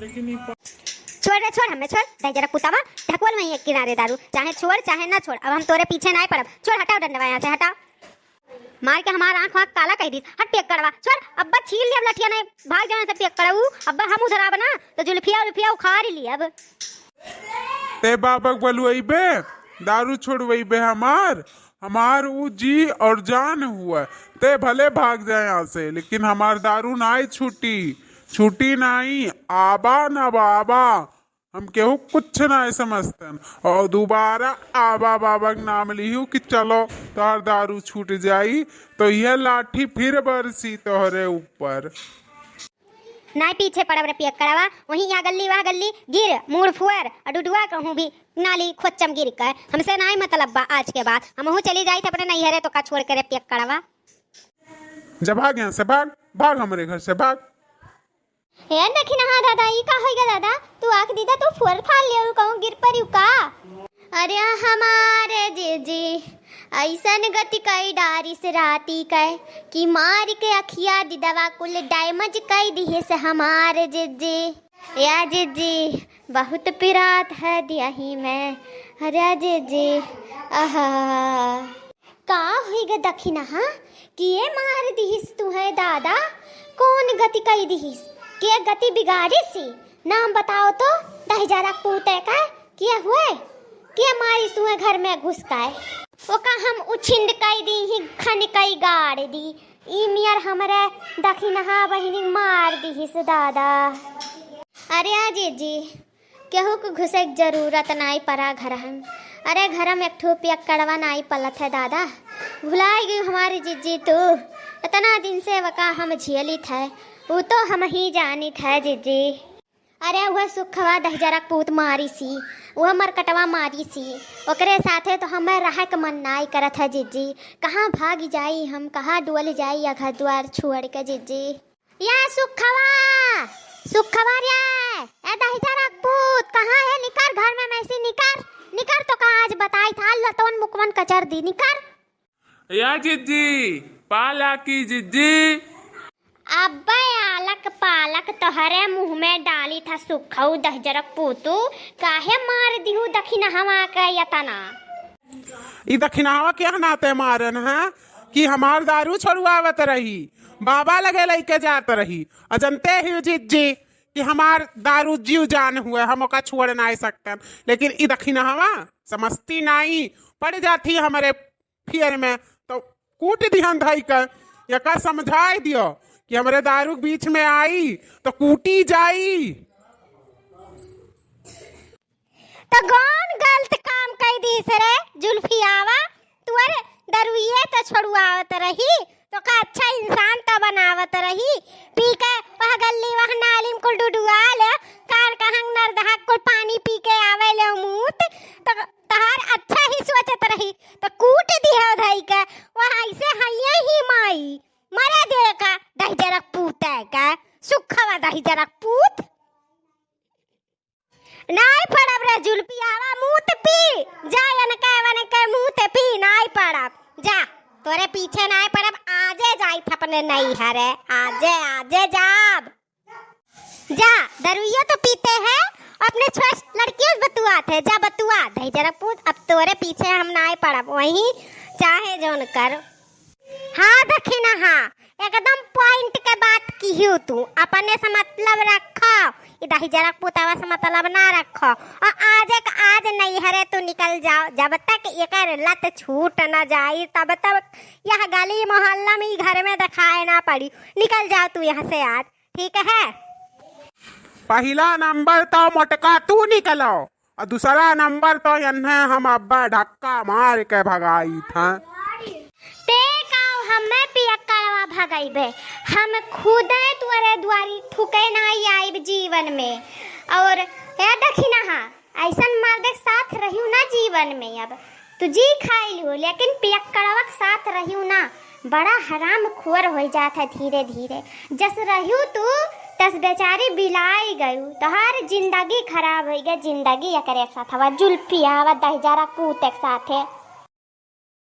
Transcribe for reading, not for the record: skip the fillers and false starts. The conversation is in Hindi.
लेकिन छोड़ रे छोड़, हमें छोड़ दे जरा कुतावा, ढकवल वहीं एक किनारे दारू, चाहे छोड़ चाहे ना छोड़, अब हम तोरे पीछे नहीं पड़ब। छोड़, हटाओ डंडवा यहाँ से, हटाओ। मार के हमारा आँख वाँख काला कह दी। हट पियक कड़वा, छोड़। अब्बा छील लिया लठिया नहीं, भाग जाने से पियक कड़ऊ। अब्बा हम उधर आब ना तो जुल्फिया उखाड़ ली अब। ते बाबक बलुइबे दारू छोड़वइबे हमार ऊ जी और जान हुआ। ते भले भाग जाए यहाँ से, लेकिन हमार दारू नहीं छूटी नहीं। आबा ना बाबा, हम केहू कुछ नहीं समझतन, और दोबारा आबा बाबा के नाम लिहू कि चलो तार दारू छूट जाई तो यह लाठी फिर बरसी तोहरे ऊपर। नहीं पीछे पड़ब रे पियक कड़वा, वहीं यहाँ गली वहाँ गली गिर, मुड़ फुअर अडुडुआ कहूँ भी नाली खोचम गिर कर। हमसे नहीं मतलब बा आज के बाद, हम चली जाई थे अपने नैहरे तो का छोड़ के रे पियक कड़वा। जब भाग यहाँ से, भाग हमारे घर से भाग। हे देखी ना दादा, ई का होइगा दादा? तू आख दीदा तू फुर फाल ले और कहूं गिर पड़ी का? अरे हमारे जीजी ऐसन गति कई डारी से राती कह कि मार के अखिया दीदवा कुल डैमेज कई दिए से हमारे जीजी। या जीजी बहुत पिरात है दिया ही मैं। अरे जीजी आहा का होइगा दखी ना हाँ कि ये मार दिहिस तू है दादा? कौन गति कई दिहिस? के गति बिगाड़ी सी? नाम बताओ तो। 10,000 पूते का क्या हुए? के मारी सुए घर में घुस काए? वो का हम उछिंद कई दी ही खन कई गाड़ दी। ई मियर हमरे दखी नहा बहिनी मार दी हिस दादा। अरे आजी जी केहू को घुसे की जरूरत नहीं पड़ा घर हम। अरे घर में एक ठो पियक कड़वा नहीं पलत है दादा। भुलाई गई हमारी जीजी तू। इतना दिन से वका हम झेली थे, वो तो हम ही जानी थे जीजी। अरे वह सुखवा 10,000 पूत मारी सी, वह मरकटवा मारी सी, ओकरे साथे तो हमें रह के मन नाई करत है जीजी। कहाँ भाग जाई हम, कहाँ डुअल जाई या घर द्वार छोड़ के जीजी। या सुखवा रे ए 10,000 पूत कहाँ है? निकर घर में मैसी निकर तो कहाँ आज बताई था लतवन मुकवन कचर दी निकर। या जीजी पाला की जीजी। अब्बे आलक पालक तोहरे मुंह में डाली था सुखऊ 10,000 पूतू, काहे मार दिहू दखिनहवा के यतना? ई दखिनहवा के हनाते मारन है कि हमार दारू छोड़वावत रही, बाबा लगे लेके जात रही। अजनते ही जीजी कि हमार दारू जीव जान हुए, हम ओका छोड़ नहीं सकते। लेकिन ई दखिनहवा समझती नहीं, पड़ जाती हमारे फियर में तो कूट दिहन धई कर या का समझाई दियो कि हमारे दारू बीच में आई तो कूटी जाई। तो कौन गलत काम कई दी सरे जुल्फियावा? तुअर दरुइये तो छोड़वावत रही तो का अच्छा इंसान तो बनावत रही। पी के वह गली वह नाली में कुल डुडुआल कार कहंग नरदहा कुल पानी पी के आवे ले मूत तो तहार अच्छा ही सोचत रही तो कूट दिया धई के वह ऐसे हइये ही माई मरे दे का 10,000 पूत है का सुखवा 10,000 पूत नहीं पड़ब रे जुल्फियावा मूत पी जा वन के मूत पी नहीं पड़ब जा तोरे पीछे नहीं पड़ब। आजे जाई थपने नहीं हरे आजे जाब जा दरुइया तो पीते हैं अपने छोट लड़कियों से बतुआ थे जा बतुआ 10,000 पूत। अब तोरे पीछे हम नहीं पड़ब, वहीं चाहे जोन कर। हाँ दखिना हाँ एकदम पॉइंट के बात की हो तू, अपने से मतलब रखो, 10,000 पूतवा से मतलब ना रखो। और आज नहीं हरे तो निकल जाओ, जब तक एक लत छूट न जाई तब तक यह गली मोहल्ला में घर में दिखाए ना पड़ी। निकल जाओ तू यहाँ से आज, ठीक है? पहला नंबर तो मोटका तू निकलो और दूसरा नंबर तो यन्हे हम अब्बा धक्का मार के भगाई था। हमें पियक्कड़वा भगाइबे, हम खुद तुअरे द्वारी ठुके नहीं आइब जीवन में। और या दखिना हाँ ऐसन मर्द के साथ रहियो ना जीवन में। अब तू जी खाई लियो लेकिन पियक्कड़वा के साथ रहियो ना, बड़ा हराम खोर हो जाता है धीरे धीरे। जस रहियो तू तस बेचारी बिलाई गयू, तोहार जिंदगी खराब हो गई। जिंदगी एकरे साथ जुल्फिया 10,000 पूत के साथ है।